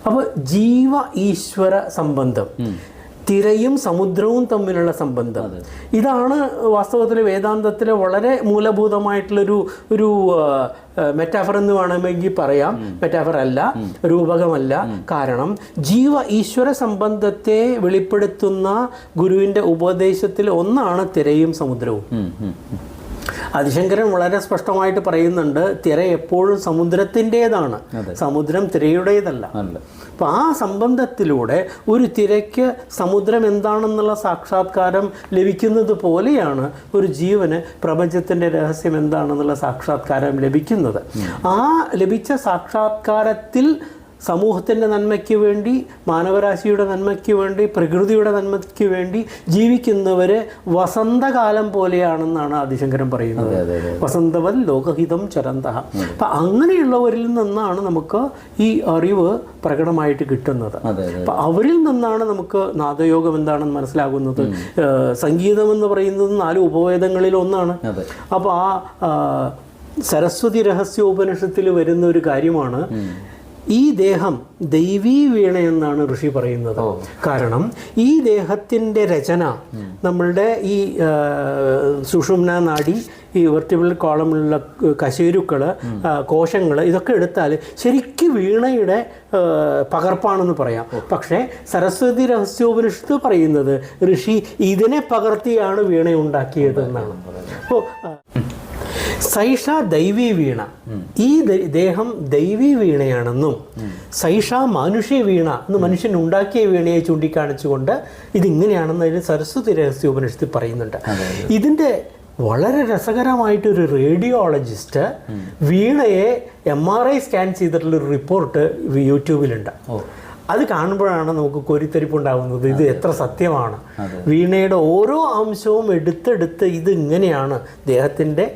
അപ്പോൾ ജീവ ഈശ്വര സംബന്ധം, തിരയും സമുദ്രവും തമ്മിലുള്ള സംബന്ധം, ഇതാണ് വാസ്തവത്തിൽ വേദാന്തത്തിലെ വളരെ മൂലഭൂതമായിട്ടുള്ളൊരു മെറ്റാഫർ എന്ന് വേണമെങ്കിൽ പറയാം. മെറ്റാഫർ അല്ല, രൂപകമല്ല. കാരണം ജീവ ഈശ്വര സംബന്ധത്തെ വെളിപ്പെടുത്തുന്ന ഗുരുവിൻ്റെ ഉപദേശത്തിൽ ഒന്നാണ് തിരയും സമുദ്രവും. ആദിശങ്കരൻ വളരെ സ്പഷ്ടമായിട്ട് പറയുന്നുണ്ട്, തിര എപ്പോഴും സമുദ്രത്തിൻ്റേതാണ്, സമുദ്രം തിരയുടേതല്ല. അപ്പോൾ ആ സംബന്ധത്തിലൂടെ ഒരു തിരയ്ക്ക് സമുദ്രം എന്താണെന്നുള്ള സാക്ഷാത്കാരം ലഭിക്കുന്നത് പോലെയാണ് ഒരു ജീവന് പ്രപഞ്ചത്തിൻ്റെ രഹസ്യം എന്താണെന്നുള്ള സാക്ഷാത്കാരം ലഭിക്കുന്നത്. ആ ലഭിച്ച സാക്ഷാത്കാരത്തിൽ സമൂഹത്തിൻ്റെ നന്മയ്ക്ക് വേണ്ടി, മാനവരാശിയുടെ നന്മയ്ക്ക് വേണ്ടി, പ്രകൃതിയുടെ നന്മയ്ക്ക് വേണ്ടി ജീവിക്കുന്നവർ വസന്തകാലം പോലെയാണെന്നാണ് ആദിശങ്കരൻ പറയുന്നത്. വസന്തവൽ ലോകഹിതം ചരന്തഃ. അപ്പം അങ്ങനെയുള്ളവരിൽ നിന്നാണ് നമുക്ക് ഈ അറിവ് പ്രകടമായിട്ട് കിട്ടുന്നത്. അപ്പം അവരിൽ നിന്നാണ് നമുക്ക് നാദയോഗം എന്താണെന്ന് മനസ്സിലാകുന്നത്. സംഗീതം എന്ന് പറയുന്നത് 4 ഉപവേദങ്ങളിൽ ഒന്നാണ്. അപ്പോൾ ആ സരസ്വതി രഹസ്യോപനിഷത്തിൽ വരുന്ന ഒരു കാര്യമാണ്, ഈ ദേഹം ദൈവീ വീണ എന്നാണ് ഋഷി പറയുന്നത്. കാരണം ഈ ദേഹത്തിൻ്റെ രചന നമ്മളുടെ ഈ സുഷുമ്ന നാഡി, ഈ വെർട്ടിബിൾ കോളമിലുള്ള കശേരുക്കൾ, കോശങ്ങൾ, ഇതൊക്കെ എടുത്താൽ ശരിക്കും വീണയുടെ പകർപ്പാണെന്ന് പറയാം. പക്ഷേ സരസ്വതി രഹസ്യോപനിഷത്ത് പറയുന്നത് ഋഷി ഇതിനെ പകർത്തിയാണ് വീണ ഉണ്ടാക്കിയതെന്നാണ്. അപ്പോൾ സൈഷ ദൈവീ വീണ, ഈ ദേഹം ദൈവീ വീണയാണെന്നും സൈഷ മാനുഷ്യ വീണ എന്ന് മനുഷ്യൻ ഉണ്ടാക്കിയ വീണയെ ചൂണ്ടിക്കാണിച്ചുകൊണ്ട് ഇതിങ്ങനെയാണെന്ന് അതിന് സരസ്വതി രഹസ്യോപനിഷത്തിൽ പറയുന്നുണ്ട്. ഇതിൻ്റെ വളരെ രസകരമായിട്ടൊരു റേഡിയോളജിസ്റ്റ് വീണയെ MRI സ്കാൻ ചെയ്തിട്ടുള്ളൊരു റിപ്പോർട്ട് യൂട്യൂബിലുണ്ട്. അത് കാണുമ്പോഴാണ് നമുക്ക് കോരിത്തരിപ്പുണ്ടാകുന്നത്. ഇത് എത്ര സത്യമാണ്. വീണയുടെ ഓരോ അംശവും എടുത്തെടുത്ത് ഇത് ഇങ്ങനെയാണ് ദേഹത്തിൻ്റെ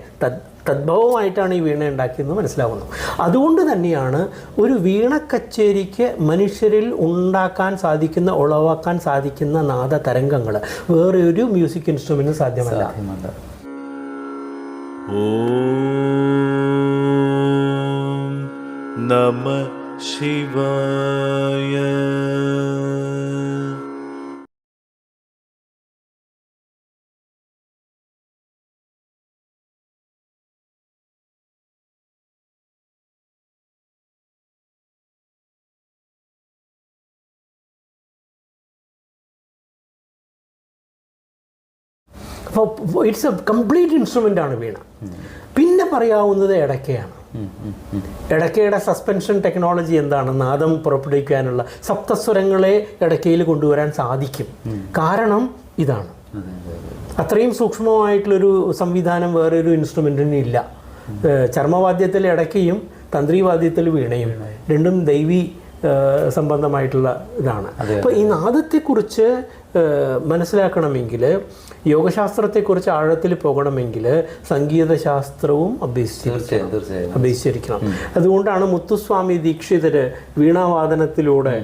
തദ്ഭവമായിട്ടാണ് ഈ വീണ ഉണ്ടാക്കിയെന്ന് മനസ്സിലാവുന്നു. അതുകൊണ്ട് തന്നെയാണ് ഒരു വീണ കച്ചേരിക്ക് മനുഷ്യരിൽ ഉണ്ടാക്കാൻ സാധിക്കുന്ന, ഉളവാക്കാൻ സാധിക്കുന്ന നാദ തരംഗങ്ങൾ വേറെ ഒരു മ്യൂസിക് ഇൻസ്ട്രുമെൻറ്റിന് സാധ്യമല്ല. ഓം നമഃ ശിവായ. അപ്പോൾ ഇറ്റ്സ് എ കംപ്ലീറ്റ് ഇൻസ്ട്രുമെൻ്റ് ആണ് വീണ. പിന്നെ പറയാവുന്നത് ഇടയ്ക്കയാണ്. ഇടയ്ക്കയുടെ സസ്പെൻഷൻ ടെക്നോളജി എന്താണ്? നാദം പുറപ്പെടുവിക്കാനുള്ള സപ്തസ്വരങ്ങളെ ഇടയ്ക്കയിൽ കൊണ്ടുവരാൻ സാധിക്കും. കാരണം ഇതാണ്. അത്രയും സൂക്ഷ്മമായിട്ടുള്ളൊരു സംവിധാനം വേറൊരു ഇൻസ്ട്രുമെൻറ്റിന് ഇല്ല. ചർമ്മവാദ്യത്തിൽ ഇടയ്ക്കയും തന്ത്രിവാദ്യത്തിൽ വീണയും രണ്ടും ദൈവീ സംബന്ധമായിട്ടുള്ള ഇതാണ്. അപ്പോൾ ഈ നാദത്തെക്കുറിച്ച് മനസ്സിലാക്കണമെങ്കിൽ, യോഗശാസ്ത്രത്തെക്കുറിച്ച് ആഴത്തിൽ പോകണമെങ്കിൽ സംഗീതശാസ്ത്രവും അഭ്യസിച്ചിരിക്കണം. അതുകൊണ്ടാണ് മുത്തുസ്വാമി ദീക്ഷിതർ വീണാവാദനത്തിലൂടെ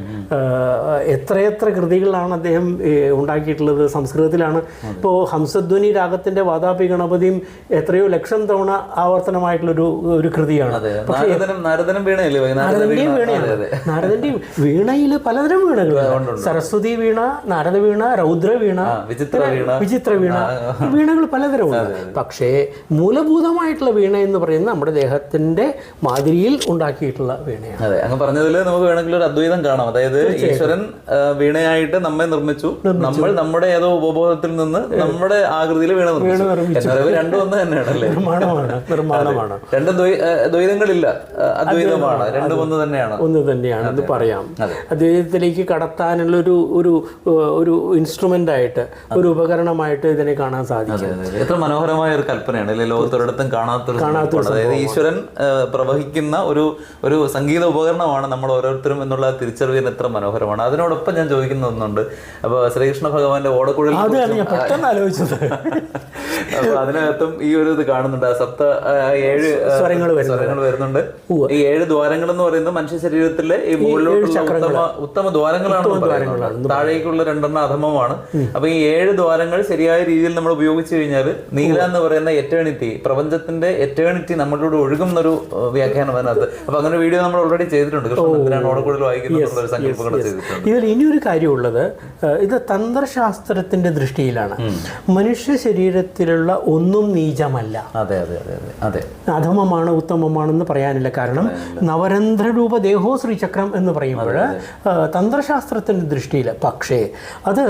എത്രയെത്ര കൃതികളാണ് അദ്ദേഹം ഉണ്ടാക്കിയിട്ടുള്ളത്. സംസ്കൃതത്തിലാണ്. ഇപ്പോൾ ഹംസധ്വനി രാഗത്തിൻ്റെ വാതാപി ഗണപതിയും എത്രയോ ലക്ഷം തവണ ആവർത്തനമായിട്ടുള്ളൊരു കൃതിയാണ്. പക്ഷേ നാരദൻ്റെയും വീണയിൽ പലതരം വീണകളുണ്ട്. സരസ്വതി വീണ, നാരദ വീണ, രൗദ്ര വീണ, വിചിത്ര വീണ, വീണകൾ പലതരമുണ്ട്. പക്ഷേ മൂലഭൂതമായിട്ടുള്ള വീണ എന്ന് പറയുന്നത് നമ്മുടെ ദേഹത്തിന്റെ മാതിരിയിൽ ഉണ്ടാക്കിയിട്ടുള്ള വീണയാണ്. അതെ, അങ്ങ് പറഞ്ഞതിൽ നമുക്ക് വേണമെങ്കിൽ ഒരു അദ്വൈതം കാണാം. അതായത് ഈശ്വരൻ വീണയായിട്ട് നമ്മെ നിർമ്മിച്ചു, നമ്മൾ നമ്മുടെ ഏതോ ഉപബോധത്തിൽ നിന്ന് നമ്മുടെ ആകൃതിയിൽ വീണ നിർമ്മിച്ചു. രണ്ടും ഒന്ന് തന്നെയാണ് അല്ലേ? നിർമ്മാണമാണ്. രണ്ട് ദ്വൈതങ്ങളില്ല, അദ്വൈതമാണ്. രണ്ടും ഒന്ന് തന്നെയാണ് എന്ന് പറയാം. അദ്വൈതത്തിലേക്ക് കടത്താനുള്ള ഒരു ഇൻസ്ട്രുമെന്റ് ആയിട്ട്, ഒരു ഉപകരണമായിട്ട് ഇതിനെ കാണാൻ സാധിക്കും. എത്ര മനോഹരമായ ഒരു കൽപ്പനയാണ് അല്ലെ? ലോകത്തൊരിടത്തും കാണാത്തൊരു, അതായത് ഈശ്വരൻ പ്രവഹിക്കുന്ന ഒരു സംഗീത ഉപകരണമാണ് നമ്മൾ ഓരോരുത്തരും എന്നുള്ള തിരിച്ചറിവിന് എത്ര മനോഹരമാണ്. അതിനോടൊപ്പം ഞാൻ ചോദിക്കുന്ന ഒന്നുണ്ട്. അപ്പൊ ശ്രീകൃഷ്ണ ഭഗവാന്റെ ഓടക്കുഴൽ ആലോചിച്ചത്, അപ്പൊ അതിനകത്തും ഈ ഒരു ഇത് കാണുന്നുണ്ട്. 7 സ്വരങ്ങൾ വരുന്നുണ്ട്. ഈ 7 ദ്വാരങ്ങൾ എന്ന് പറയുന്നത് മനുഷ്യ ശരീരത്തിലെ ഈ മുകളിലോട്ടുള്ള ഉത്തമ ദ്വാരങ്ങളാണ്. താഴേക്കുള്ള 2 അധമ അധമമാണ്. അപ്പൊ ഈ 7 ദ്വാരങ്ങൾ ശരിയായ രീതിയിൽ നമ്മൾ ഉപയോഗിച്ചു കഴിഞ്ഞാൽ നീല എന്ന് പറയുന്ന എറ്റേണിറ്റി, പ്രപഞ്ചത്തിന്റെ എറ്റേണിറ്റി നമ്മളിലൂടെ ഒഴുകുന്നൊരു വ്യാഖ്യാനം അതിനകത്ത്. അപ്പൊ അങ്ങനെ ഒരു വീഡിയോ നമ്മൾ ഓൾറെഡി ചെയ്തിട്ടുണ്ട്. കൃഷ്ണൻ എന്തിനാണ് ഓടക്കുഴൽ വായിക്കുന്നത് ഒരു സങ്കല്പങ്ങൾ ചെയ്തിട്ടുണ്ട്. ഇതിൽ ഇനിയൊരു കാര്യമുള്ളത്, ഇത് തന്ത്രശാസ്ത്രത്തിന്റെ ദൃഷ്ടിയിലാണ്. മനുഷ്യ ശരീരത്തിലുള്ള ഒന്നും നീചമല്ല, അതെ അതെ അതെ അതെ അതെ, അധമമാണ് ഉത്തമമാണെന്ന് പറയാനില്ല. കാരണം നവരന്ധ്രരൂപ ദേഹോ ശ്രീചക്രം എന്ന് പറയുമ്പോൾ തന്ത്രശാസ്ത്രത്തിൻ്റെ ദൃഷ്ടിയിൽ. പക്ഷേ അത്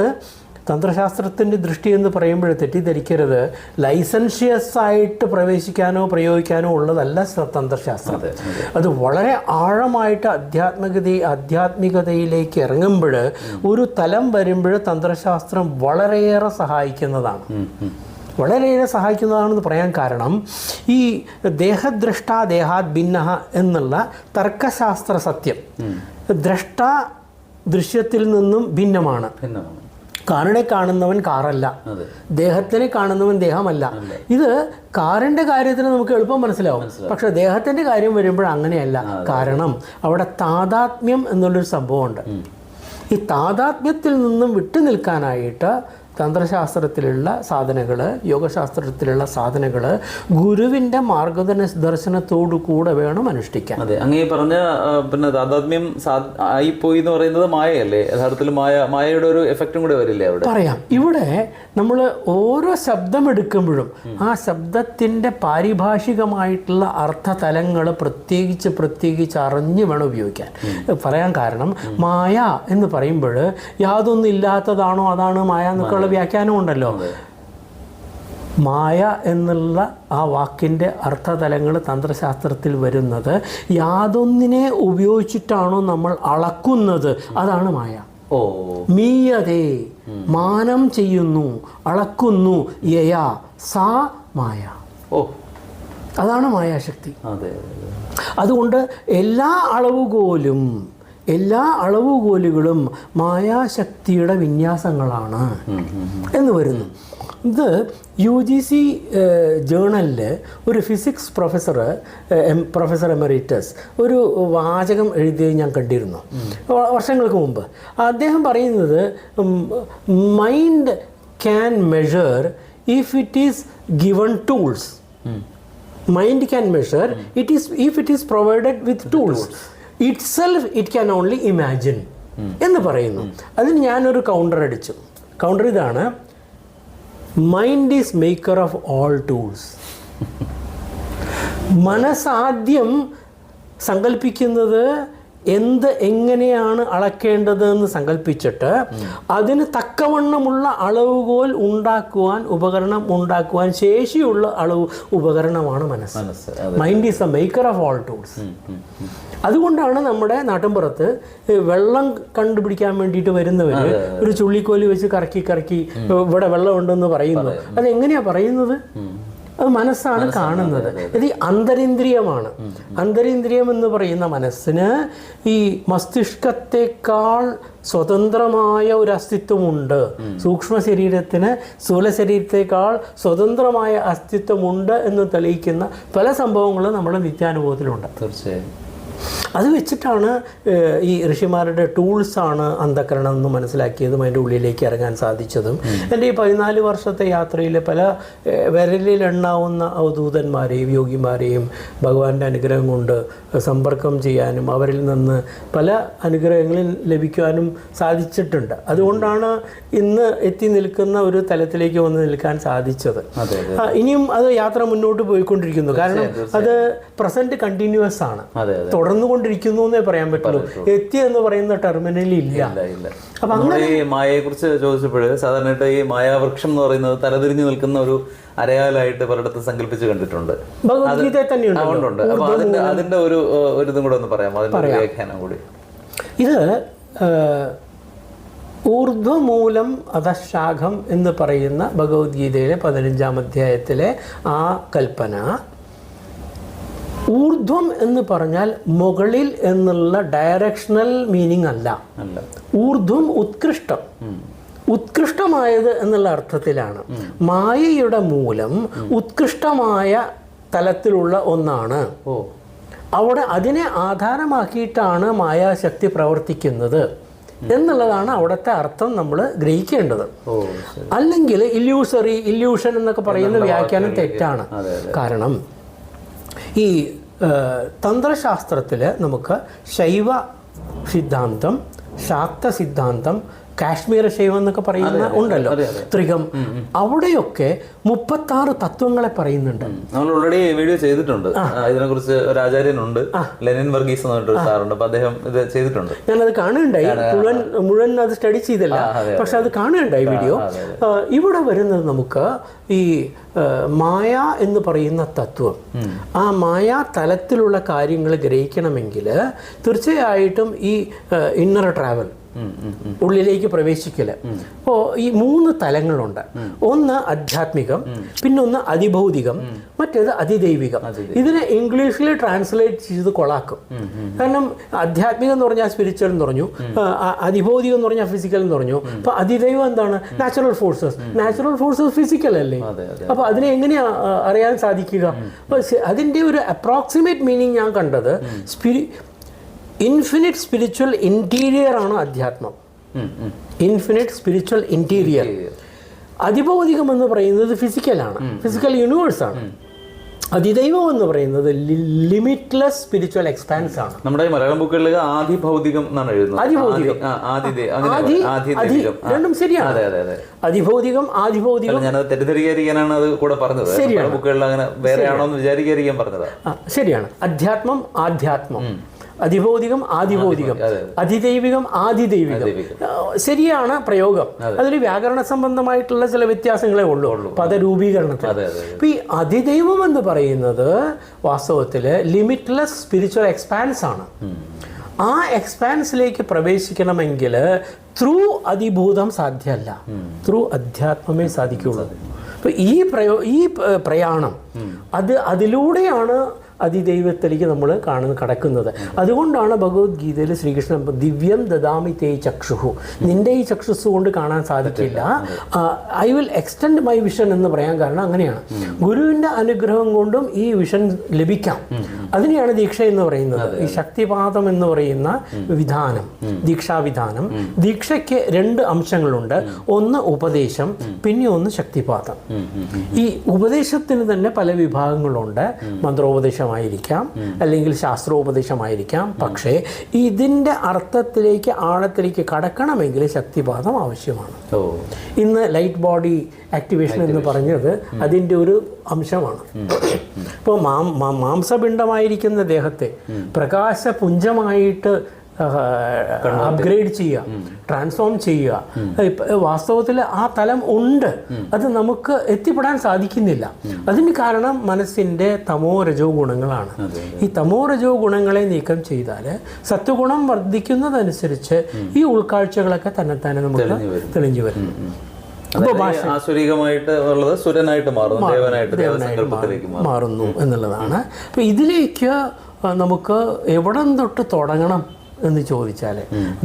തന്ത്രശാസ്ത്രത്തിൻ്റെ ദൃഷ്ടി എന്ന് പറയുമ്പോൾ തെറ്റിദ്ധരിക്കരുത്, ലൈസൻഷ്യസ് ആയിട്ട് പ്രവേശിക്കാനോ പ്രയോഗിക്കാനോ ഉള്ളതല്ല തന്ത്രശാസ്ത്രം. അത് വളരെ ആഴമായിട്ട് ആധ്യാത്മികതയിലേക്ക് ഇറങ്ങുമ്പോൾ, ഒരു തലം വരുമ്പോൾ തന്ത്രശാസ്ത്രം വളരെയേറെ സഹായിക്കുന്നതാണ്. വളരെയേറെ സഹായിക്കുന്നതാണെന്ന് പറയാൻ കാരണം, ഈ ദേഹദ്രഷ്ട ദേഹാത് ഭിന്ന എന്നുള്ള തർക്കശാസ്ത്ര സത്യം, ദ്രഷ്ട ദൃശ്യത്തിൽ നിന്നും ഭിന്നമാണ്. കാറിനെ കാണുന്നവൻ കാറല്ല, ദേഹത്തിനെ കാണുന്നവൻ ദേഹമല്ല. ഇത് കാറിൻ്റെ കാര്യത്തിന് നമുക്ക് എളുപ്പം മനസ്സിലാവും, പക്ഷെ ദേഹത്തിൻ്റെ കാര്യം വരുമ്പോൾ അങ്ങനെയല്ല. കാരണം അവിടെ താതാത്മ്യം എന്നുള്ളൊരു സംഭവമുണ്ട്. ഈ താതാത്മ്യത്തിൽ നിന്നും വിട്ടു നിൽക്കാനായിട്ട് തന്ത്രശാസ്ത്രത്തിലുള്ള സാധനകൾ, യോഗശാസ്ത്രത്തിലുള്ള സാധനകൾ ഗുരുവിൻ്റെ മാർഗദർശനത്തോടു കൂടെ വേണം അനുഷ്ഠിക്കാൻ. അതെ, അങ്ങേ പറഞ്ഞ പിന്നെ താതാത്മ്യം ആയിപ്പോയി എന്ന് പറയുന്നത് മായയല്ലേ? യഥാർത്ഥത്തിൽ മായയുടെ ഒരു എഫക്റ്റും കൂടെ വരില്ലേ അവിടെ? പറയാം. ഇവിടെ നമ്മൾ ഓരോ ശബ്ദം എടുക്കുമ്പോഴും ആ ശബ്ദത്തിൻ്റെ പാരിഭാഷികമായിട്ടുള്ള അർത്ഥതലങ്ങൾ പ്രത്യേകിച്ച് അറിഞ്ഞ് വേണം ഉപയോഗിക്കാൻ. പറയാൻ കാരണം, മായ എന്ന് പറയുമ്പോൾ യാതൊന്നും ഇല്ലാത്തതാണോ അതാണ് മായ എന്നൊക്കെയുള്ള വ്യാഖ്യാനം ഉണ്ടല്ലോ. മായ എന്നുള്ള ആ വാക്കിൻ്റെ അർത്ഥതലങ്ങൾ തന്ത്രശാസ്ത്രത്തിൽ വരുന്നത് യാതൊന്നിനെ ഉപയോഗിച്ചിട്ടാണോ നമ്മൾ അളക്കുന്നത്, അതാണ് മായ. മീയതേ, മാനം ചെയ്യുന്നു, അളക്കുന്നു, യയാ സാ മായ. അതാണ് മായാശക്തി. അതുകൊണ്ട് എല്ലാ അളവുകോലുകളും മായാശക്തിയുടെ വിന്യാസങ്ങളാണ് എന്ന് വരുന്നു. ഇത് UGC ജേണലിൽ ഒരു ഫിസിക്സ് പ്രൊഫസർ എമറിറ്റസ് ഒരു വാചകം എഴുതിയത് ഞാൻ കണ്ടിരുന്നു വർഷങ്ങൾക്ക് മുമ്പ്. അദ്ദേഹം പറയുന്നത്, mind can measure if it is given tools. Mind can measure if it is provided with tools. itself it can only imagine എന്ന് പറയുന്നു. അതിന് ഞാനൊരു കൗണ്ടർ ഇതാണ്, mind is maker of all tools. മനസ്സാദ്യം സങ്കല്പിക്കുന്നത് എങ്ങനെയാണ് അളക്കേണ്ടത് എന്ന് സങ്കല്പിച്ചിട്ട് അതിന് തക്കവണ്ണമുള്ള അളവുകോൽ ഉപകരണം ഉണ്ടാക്കുവാൻ ശേഷിയുള്ള ഉപകരണമാണ് മനസ്സ്. Mind is the maker of all tools. അതുകൊണ്ടാണ് നമ്മുടെ നാട്ടിൻപുറത്ത് വെള്ളം കണ്ടുപിടിക്കാൻ വേണ്ടിയിട്ട് വരുന്നവർ ഒരു ചുള്ളിക്കോലി വെച്ച് കറക്കി ഇവിടെ വെള്ളമുണ്ടെന്ന് പറയുന്നു. അതെങ്ങനെയാ പറയുന്നത്? അത് മനസ്സാണ് കാണുന്നത്. ഇത് അന്തരിന്ദ്രിയമാണ്. അന്തരിന്ദ്രിയം എന്ന് പറയുന്ന മനസ്സിന് ഈ മസ്തിഷ്കത്തെക്കാൾ സ്വതന്ത്രമായ ഒരു അസ്തിത്വമുണ്ട്. സൂക്ഷ്മ ശരീരത്തിന് സ്ഥൂല ശരീരത്തെക്കാൾ സ്വതന്ത്രമായ അസ്തിത്വമുണ്ട് എന്ന് തെളിയിക്കുന്ന പല സംഭവങ്ങളും നമ്മുടെ നിത്യാനുഭവത്തിലുണ്ട്. തീർച്ചയായും അത് വെച്ചിട്ടാണ് ഈ ഋഷിമാരുടെ ടൂൾസാണ് അന്ധകരണം എന്ന് മനസ്സിലാക്കിയതും അതിൻ്റെ ഉള്ളിലേക്ക് ഇറങ്ങാൻ സാധിച്ചതും. എൻ്റെ ഈ 14 വർഷത്തെ യാത്രയിൽ പല വിരലിലെണ്ണാവുന്ന അവധൂതന്മാരെയും യോഗിമാരെയും ഭഗവാന്റെ അനുഗ്രഹം കൊണ്ട് സമ്പർക്കം ചെയ്യാനും അവരിൽ നിന്ന് പല അനുഗ്രഹങ്ങളും ലഭിക്കുവാനും സാധിച്ചിട്ടുണ്ട്. അതുകൊണ്ടാണ് ഇന്ന് എത്തി നിൽക്കുന്ന ഒരു തലത്തിലേക്ക് വന്ന് നിൽക്കാൻ സാധിച്ചത്. ഇനിയും അത് യാത്ര മുന്നോട്ട് പോയിക്കൊണ്ടിരിക്കുന്നു. കാരണം അത് പ്രസന്റ് കണ്ടിന്യൂസ് ആണ്, തുടർന്നുകൊണ്ടിരിക്കുന്നു എന്നേ പറയാൻ പറ്റുള്ളൂ. എത്തി എന്ന് പറയുന്ന ടെർമിനൽ ഇല്ല. അപ്പൊ അങ്ങനെ ഈ മായയെ കുറിച്ച് ചോദിച്ചപ്പോൾ സാധാരണയായിട്ട് ഈ മായാവൃക്ഷം എന്ന് പറയുന്നത് തലതിരിഞ്ഞു നിൽക്കുന്ന ഒരു അരയാലായിട്ട് പലയിടത്തും സങ്കല്പിച്ച് കണ്ടിട്ടുണ്ട്. ഭഗവത്ഗീതയിൽ തന്നെയുണ്ട്. അപ്പൊ അതിന്റെ ഒരു ഇതും കൂടെ ഒന്ന് പറയാം, അതിന്റെ വ്യാഖ്യാനം കൂടി. ഇത് ഊർധ്വമൂലം അധശാഖം എന്ന് പറയുന്ന ഭഗവത്ഗീതയിലെ 15-ാം അധ്യായത്തിലെ ആ കൽപ്പന, ഊർധ്വം എന്ന് പറഞ്ഞാൽ മുകളിൽ എന്നുള്ള ഡയറക്ഷണൽ മീനിങ് അല്ല. ഊർധ്വം ഉത്കൃഷ്ടമായത് എന്നുള്ള അർത്ഥത്തിലാണ്. മായയുടെ മൂലം ഉത്കൃഷ്ടമായ തലത്തിലുള്ള ഒന്നാണ്. അതിനെ ആധാരമാക്കിയിട്ടാണ് മായാശക്തി പ്രവർത്തിക്കുന്നത് എന്നുള്ളതാണ് അവിടുത്തെ അർത്ഥം നമ്മൾ ഗ്രഹിക്കേണ്ടത്. അല്ലെങ്കിൽ ഇല്യൂഷൻ എന്നൊക്കെ പറയുന്ന വ്യാഖ്യാനം തെറ്റാണ്. കാരണം ഈ തന്ത്രശാസ്ത്രത്തിൽ നമുക്ക് ശൈവ സിദ്ധാന്തം, ശാക്ത സിദ്ധാന്തം, കാശ്മീർ ശൈവം എന്നൊക്കെ പറയുന്ന ഉണ്ടല്ലോ, ത്രികം, അവിടെയൊക്കെ 36 തത്വങ്ങളെ പറയുന്നുണ്ട്. നമ്മൾ ഓൾറെഡി വീഡിയോ ചെയ്തിട്ടുണ്ട് ഇതിനെക്കുറിച്ച്. ഒരു ആചാര്യനുണ്ട്, ലെനിൻ വർഗീസ് എന്ന് പറഞ്ഞിട്ടൊരു സാറുണ്ട്, അപ്പൊ അദ്ദേഹം ഇത് ചെയ്തിട്ടുണ്ട്. ഞാനത് കാണുകയുണ്ടായി, മുഴുവൻ അത് സ്റ്റഡി ചെയ്തില്ല, പക്ഷെ അത് കാണുകയുണ്ടായി വീഡിയോ. ഇവിടെ വരുന്നത് നമുക്ക് ഈ മായ എന്ന് പറയുന്ന തത്വം, ആ മായാ തലത്തിലുള്ള കാര്യങ്ങൾ ഗ്രഹിക്കണമെങ്കിൽ തീർച്ചയായിട്ടും ഈ ഇന്നർ ട്രാവൽ, ഉള്ളിലേക്ക് പ്രവേശിക്കല്. അപ്പോൾ ഈ 3 തലങ്ങളുണ്ട്. ഒന്ന് ആധ്യാത്മികം, പിന്നൊന്ന് അതിഭൗതികം, മറ്റേത് അതിദൈവികം. ഇതിനെ ഇംഗ്ലീഷിൽ ട്രാൻസ്ലേറ്റ് ചെയ്ത് കൊളാക്കും. കാരണം ആധ്യാത്മികം എന്ന് പറഞ്ഞാൽ സ്പിരിച്വൽ എന്ന് പറഞ്ഞു, അതിഭൗതികം എന്ന് പറഞ്ഞാൽ ഫിസിക്കൽ എന്ന് പറഞ്ഞു. അപ്പോൾ അതിദൈവം എന്താണ്? നാച്ചുറൽ ഫോഴ്സസ് ഫിസിക്കൽ അല്ലേ? അപ്പോൾ അതിനെ എങ്ങനെയാ അറിയാൻ സാധിക്കുക? അപ്പോൾ അതിൻ്റെ ഒരു അപ്രോക്സിമേറ്റ് മീനിങ് ഞാൻ കണ്ടത് ഇൻഫിനിറ്റ് സ്പിരിച്വൽ ഇൻറ്റീരിയർ ആണ് അധ്യാത്മം. Infinite spiritual interior. അതിഭൗതികം എന്ന് പറയുന്നത് ഫിസിക്കലാണ്, ഫിസിക്കൽ യൂണിവേഴ്സാണ്. അതിദൈവം എന്ന് പറയുന്നത് ലിമിറ്റ്ലെസ് സ്പിരിച്വൽ എക്സ്പാൻസ് ആണ്. നമ്മുടെ മലയാളം ബുക്കുകളിൽ ആദിഭൗതികം എന്നാണ് എഴുതുന്നത്. രണ്ടും ശരിയാണ്. അതിഭൗതികം, ആദിഭൗതികം. ഞാനത് തെറ്റിദ്ധരിക്കാനാണ് അത് കൂടെ പറഞ്ഞത്. ബുക്കുകളിൽ അങ്ങനെ വേറെ ആണോ എന്ന് വിചാരിക്കാൻ പറഞ്ഞത്. ശരിയാണ്. അധ്യാത്മം, ആധ്യാത്മം, അതിഭൗതികം, ആദിഭൗതികം, അതിദൈവികം, ആദിദൈവികം. ശരിയാണ് പ്രയോഗം. അതിൽ വ്യാകരണ സംബന്ധമായിട്ടുള്ള ചില വ്യത്യാസങ്ങളേ ഉള്ളൂ പദരൂപീകരണത്തിൽ. അപ്പൊ ഈ അതിദൈവം എന്ന് പറയുന്നത് വാസ്തവത്തിൽ ലിമിറ്റ്ലെസ് സ്പിരിച്വൽ എക്സ്പാൻസ് ആണ്. ആ എക്സ്പാൻസിലേക്ക് പ്രവേശിക്കണമെങ്കിൽ ത്രൂ അതിഭൂതം സാധ്യമല്ല, ത്രൂ അധ്യാത്മമേ സാധിക്കുള്ളൂ. അപ്പൊ ഈ പ്രയാണം അതിലൂടെയാണ് അതിദൈവത്തിലേക്ക് നമ്മൾ കടക്കുന്നത്. അതുകൊണ്ടാണ് ഭഗവത്ഗീതയിൽ ശ്രീകൃഷ്ണൻ ദിവ്യം ദദാമി തേ ചക്ഷുഹു, നിന്റെ ഈ ചക്ഷുസ് കൊണ്ട് കാണാൻ സാധിക്കില്ല, I will extend my vision എന്ന് പറയാൻ കാരണം അങ്ങനെയാണ്. ഗുരുവിൻ്റെ അനുഗ്രഹം കൊണ്ടും ഈ വിഷൻ ലഭിക്കാം. അതിനെയാണ് ദീക്ഷ എന്ന് പറയുന്നത്. ഈ ശക്തിപാതം എന്ന് പറയുന്ന വിധാനം, ദീക്ഷാവിധാനം. ദീക്ഷയ്ക്ക് 2 അംശങ്ങളുണ്ട്. ഒന്ന് ഉപദേശം, പിന്നെ ഒന്ന് ശക്തിപാതം. ഈ ഉപദേശത്തിന് തന്നെ പല വിഭാഗങ്ങളുണ്ട്. മന്ത്രോപദേശം ായിരിക്കാം, അല്ലെങ്കിൽ ശാസ്ത്രോപദേശമായിരിക്കാം. പക്ഷേ ഇതിൻ്റെ അർത്ഥത്തിലേക്ക്, ആഴത്തിലേക്ക് കടക്കണമെങ്കിൽ ശക്തിപാതം ആവശ്യമാണ്. ഇന്ന് ലൈറ്റ് ബോഡി ആക്ടിവേഷൻ എന്ന് പറഞ്ഞത് അതിൻ്റെ ഒരു അംശമാണ്. ഇപ്പോൾ മാംസപിണ്ഡമായിരിക്കുന്ന ദേഹത്തെ പ്രകാശപുഞ്ചമായിട്ട് അപ്ഗ്രേഡ് ചെയ്യുക, ട്രാൻസ്ഫോം ചെയ്യുക. വാസ്തവത്തിൽ ആ തലം ഉണ്ട്, അത് നമുക്ക് എത്തിപ്പെടാൻ സാധിക്കുന്നില്ല. അതിന് കാരണം മനസ്സിൻ്റെ തമോ രജോ ഗുണങ്ങളാണ്. ഈ തമോ രജോ ഗുണങ്ങളെ നീക്കം ചെയ്താൽ സത്വഗുണം വർദ്ധിക്കുന്നതനുസരിച്ച് ഈ ഉൾക്കാഴ്ചകളൊക്കെ തന്നെത്താനെ നമുക്ക് തെളിഞ്ഞു വരും. മാറുന്നു എന്നുള്ളതാണ്. അപ്പോൾ ഇതിലേക്ക് നമുക്ക് എവിടം തൊട്ട് തുടങ്ങണം എന്ന് ചോദിച്ചാൽ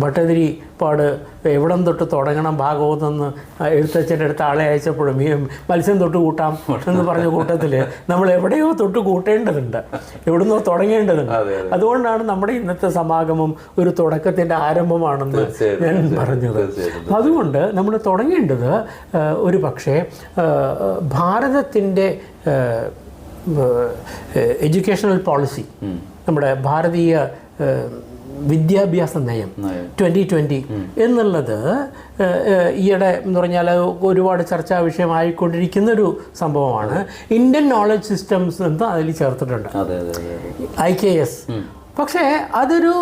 ഭട്ടതിരി പാട് എവിടം തൊട്ട് തുടങ്ങണം ഭാഗവതെന്ന് എഴുത്തച്ഛൻ്റെ അടുത്ത് ആളെ അയച്ചപ്പോഴും ഈ മത്സ്യം തൊട്ട് കൂട്ടാം എന്ന് പറഞ്ഞ കൂട്ടത്തിൽ നമ്മൾ എവിടെയോ തൊട്ട് കൂട്ടേണ്ടതുണ്ട്, എവിടുന്നോ തുടങ്ങേണ്ടതുണ്ട്. അതുകൊണ്ടാണ് നമ്മുടെ ഇന്നത്തെ സമാഗമം ഒരു തുടക്കത്തിൻ്റെ ആരംഭമാണെന്ന് ഞാൻ പറഞ്ഞത്. അതുകൊണ്ട് നമ്മൾ തുടങ്ങേണ്ടത് ഒരു പക്ഷേ ഭാരതത്തിൻ്റെ എഡ്യൂക്കേഷണൽ പോളിസി, നമ്മുടെ ഭാരതീയ വിദ്യാഭ്യാസ നയം 2020 എന്നുള്ളത് ഈയിടെ എന്ന് പറഞ്ഞാൽ ഒരുപാട് ചർച്ചാ വിഷയമായിക്കൊണ്ടിരിക്കുന്നൊരു സംഭവമാണ്. ഇന്ത്യൻ നോളജ് സിസ്റ്റംസ് എന്ന് അതിൽ ചേർത്തിട്ടുണ്ട്, IKS. പക്ഷേ അതൊരു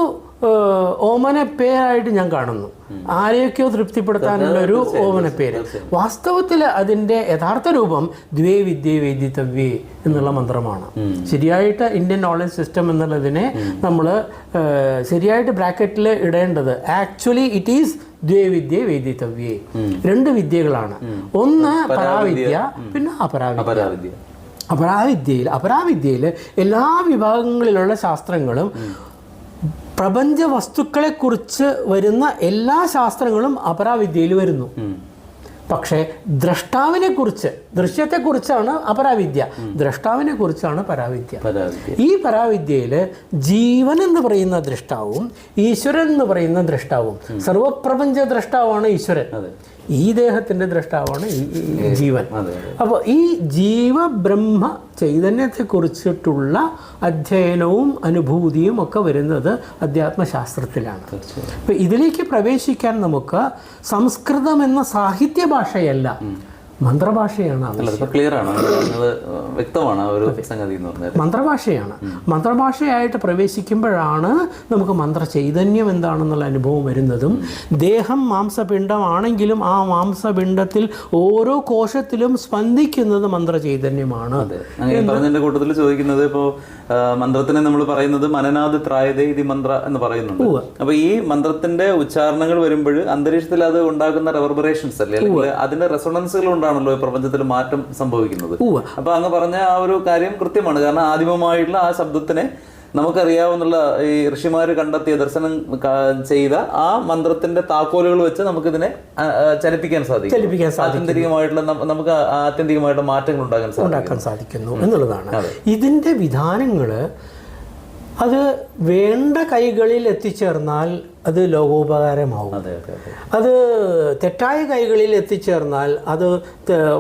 ഓമന പേരായിട്ട് ഞാൻ കാണുന്നു. ആരെയൊക്കെയോ തൃപ്തിപ്പെടുത്താനുള്ള ഒരു ഓമന പേര്. വാസ്തവത്തിൽ അതിൻ്റെ യഥാർത്ഥ രൂപം ദ്വേ വിദ്യേ വേദിതവ്യേ എന്നുള്ള മന്ത്രമാണ്. ശരിയായിട്ട് ഇന്ത്യൻ നോളജ് സിസ്റ്റം എന്നുള്ളതിനെ നമ്മൾ ശരിയായിട്ട് ബ്രാക്കറ്റിൽ ഇടേണ്ടത് ആക്ച്വലി ഇറ്റ് ഈസ് ദ്വേ വിദ്യേ വേദിതവ്യേ. 2 വിദ്യകളാണ്. ഒന്ന് പരാവിദ്യ, പിന്നെ അപരാവിദ്യ. അപരാവിദ്യയിൽ എല്ലാ വിഭാഗങ്ങളിലുള്ള ശാസ്ത്രങ്ങളും പ്രപഞ്ച വസ്തുക്കളെക്കുറിച്ച് വരുന്ന എല്ലാ ശാസ്ത്രങ്ങളും അപരാവിദ്യയിൽ വരുന്നു. പക്ഷേ ദ്രഷ്ടാവിനെ കുറിച്ച്, ദൃശ്യത്തെക്കുറിച്ചാണ് അപരാവിദ്യ, ദ്രഷ്ടാവിനെ കുറിച്ചാണ് പരാവിദ്യ. ഈ പരാവിദ്യയിൽ ജീവൻ എന്ന് പറയുന്ന ദ്രഷ്ടാവും ഈശ്വരൻ എന്ന് പറയുന്ന ദ്രഷ്ടാവും, സർവപ്രപഞ്ച ദ്രഷ്ടാവാണ് ഈശ്വരൻ, ഈ ദേഹത്തിൻ്റെ ദ്രഷ്ടാവാണ് ഈ ജീവൻ. അപ്പോൾ ഈ ജീവബ്രഹ്മ ചൈതന്യത്തെക്കുറിച്ചിട്ടുള്ള അധ്യയനവും അനുഭൂതിയും ഒക്കെ വരുന്നത് അധ്യാത്മശാസ്ത്രത്തിലാണ്. അപ്പോൾ ഇതിലേക്ക് പ്രവേശിക്കാൻ നമുക്ക് സംസ്കൃതം എന്ന സാഹിത്യ ഭാഷയല്ല, മന്ത്രഭാഷയാണ്. ക്ലിയർ ആണ്, വ്യക്തമാണ് ഒരു സംഗതി എന്ന് പറഞ്ഞാൽ മന്ത്രഭാഷയാണ്. മന്ത്രഭാഷയായിട്ട് പ്രവേശിക്കുമ്പോഴാണ് നമുക്ക് മന്ത്ര ചൈതന്യം എന്താണെന്നുള്ള അനുഭവം വരുന്നതും, ദേഹം മാംസപിണ്ഡമാണെങ്കിലും ആ മാംസപിണ്ഡത്തിൽ ഓരോ കോശത്തിലും സ്പന്ദിക്കുന്നത് മന്ത്ര ചൈതന്യമാണ്. അങ്ങനെ പറഞ്ഞതിന്റെ കൂട്ടത്തിൽ ചോദിക്കുന്നത്, ഇപ്പോൾ മന്ത്രത്തിനെ നമ്മൾ പറയുന്നത് മനനാദ് ത്രായതേ ഇതി മന്ത്ര എന്ന് പറയുന്നുണ്ട്. അപ്പൊ ഈ മന്ത്രത്തിന്റെ ഉച്ചാരണങ്ങൾ വരുമ്പോൾ അന്തരീക്ഷത്തിൽ അത് ഉണ്ടാക്കുന്ന റെവർബറേഷൻസ് അല്ലേ, അല്ലെങ്കിൽ അതിന്റെ റെസൊണൻസുകൾ കൊണ്ടാണല്ലോ പ്രപഞ്ചത്തിൽ മാറ്റം സംഭവിക്കുന്നത്. അപ്പൊ അങ്ങ് പറഞ്ഞ ആ ഒരു കാര്യം കൃത്യമാണ്. കാരണം ആദിമമായിട്ടുള്ള ആ ശബ്ദത്തിനെ നമുക്കറിയാവുന്ന ഈ ഋഷിമാര് കണ്ടെത്തിയ ദർശനം ചെയ്ത ആ മന്ത്രത്തിന്റെ താക്കോലുകൾ വെച്ച് നമുക്കിതിനെ ചലിപ്പിക്കാൻ സാധിക്കും. ആത്യന്തികമായിട്ടുള്ള നമുക്ക് ആത്യന്തികമായിട്ടുള്ള മാറ്റങ്ങൾ ഉണ്ടാക്കാൻ സാധിക്കുന്നു എന്നുള്ളതാണ്. ഇതിന്റെ വിധാനങ്ങള് അത് വേണ്ട കൈകളിൽ എത്തിച്ചേർന്നാൽ അത് ലോകോപകാരമാവും. അത് തെറ്റായ കൈകളിൽ എത്തിച്ചേർന്നാൽ അത്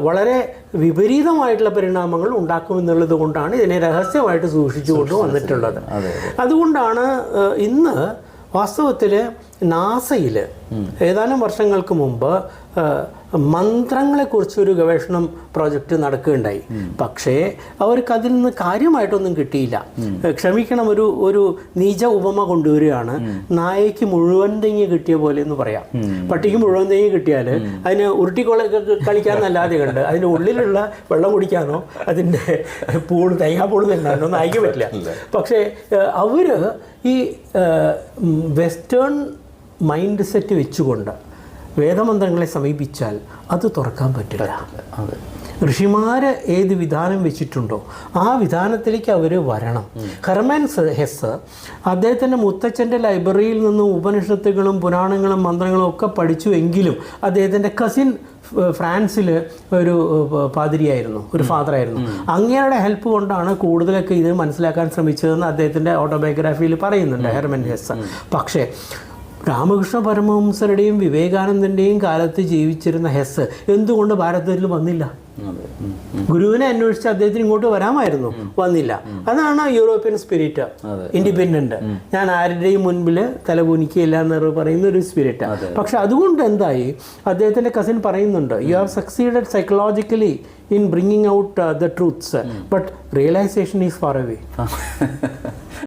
വളരെ വിപരീതമായിട്ടുള്ള പരിണാമങ്ങൾ ഉണ്ടാക്കുമെന്നുള്ളത് കൊണ്ടാണ് ഇതിനെ രഹസ്യമായിട്ട് സൂക്ഷിച്ചുകൊണ്ട് വന്നിട്ടുള്ളത്. അതുകൊണ്ടാണ് ഇന്ന് വാസ്തവത്തിൽ നാസയിൽ ഏതാനും വർഷങ്ങൾക്ക് മുമ്പ് മന്ത്രങ്ങളെക്കുറിച്ചൊരു ഗവേഷണം പ്രോജക്റ്റ് നടക്കുകയുണ്ടായി. പക്ഷേ അവർക്ക് അതിൽ നിന്ന് കാര്യമായിട്ടൊന്നും കിട്ടിയില്ല. ക്ഷമിക്കണം, ഒരു നീച ഉപമ കൊണ്ടുവരികയാണ്. നായയ്ക്ക് മുഴുവൻ തെങ്ങി കിട്ടിയ പോലെ എന്ന് പറയാം. പട്ടിക്ക് മുഴുവൻ തെങ്ങി കിട്ടിയാൽ അതിന് കളിക്കാന്നല്ലാതെ കണ്ട് അതിൻ്റെ ഉള്ളിലുള്ള വെള്ളം കുടിക്കാനോ അതിൻ്റെ തേങ്ങാപ്പൂള് തിന്നാനോ നായ്ക്ക് പറ്റില്ല. പക്ഷേ അവർ ഈ വെസ്റ്റേൺ മൈൻഡ് സെറ്റ് വെച്ചുകൊണ്ട് വേദമന്ത്രങ്ങളെ സമീപിച്ചാൽ അത് തുറക്കാൻ പറ്റില്ല. ഋഷിമാർ ഏത് വിധാനം വെച്ചിട്ടുണ്ടോ ആ വിധാനത്തിലേക്ക് അവർ വരണം. ഹെർമാൻ ഹെസ്സ് അദ്ദേഹത്തിൻ്റെ മുത്തച്ഛൻ്റെ ലൈബ്രറിയിൽ നിന്നും ഉപനിഷത്തുകളും പുരാണങ്ങളും മന്ത്രങ്ങളും ഒക്കെ പഠിച്ചു എങ്കിലും അദ്ദേഹത്തിൻ്റെ കസിൻ ഫ്രാൻസിൽ ഒരു പാതിരിയായിരുന്നു, ഒരു ഫാദറായിരുന്നു. അങ്ങയുടെ ഹെൽപ്പ് കൊണ്ടാണ് കൂടുതലൊക്കെ ഇത് മനസ്സിലാക്കാൻ ശ്രമിച്ചതെന്ന് അദ്ദേഹത്തിൻ്റെ ഓട്ടോബയോഗ്രാഫിയിൽ പറയുന്നുണ്ട് ഹെർമാൻ ഹെസ്സ്. പക്ഷേ രാമകൃഷ്ണ പരമഹംസരുടെയും വിവേകാനന്ദൻ്റെയും കാലത്ത് ജീവിച്ചിരുന്ന ഹെസ്സ് എന്തുകൊണ്ട് ഭാരതത്തിൽ വന്നില്ല? ഗുരുവിനെ അന്വേഷിച്ച് അദ്ദേഹത്തിന് ഇങ്ങോട്ട് വരാമായിരുന്നു, വന്നില്ല. അതാണ് യൂറോപ്യൻ സ്പിരിറ്റ്, ഇൻഡിപെൻഡന്റ്. ഞാൻ ആരുടെയും മുൻപിൽ തലകുനിക്കില്ല എന്ന് പറയുന്ന ഒരു സ്പിരിറ്റ്. പക്ഷെ അതുകൊണ്ട് എന്തായി, അദ്ദേഹത്തിൻ്റെ കസിൻ പറയുന്നുണ്ട്, you have succeeded psychologically in bringing out the truths, but realization is far away.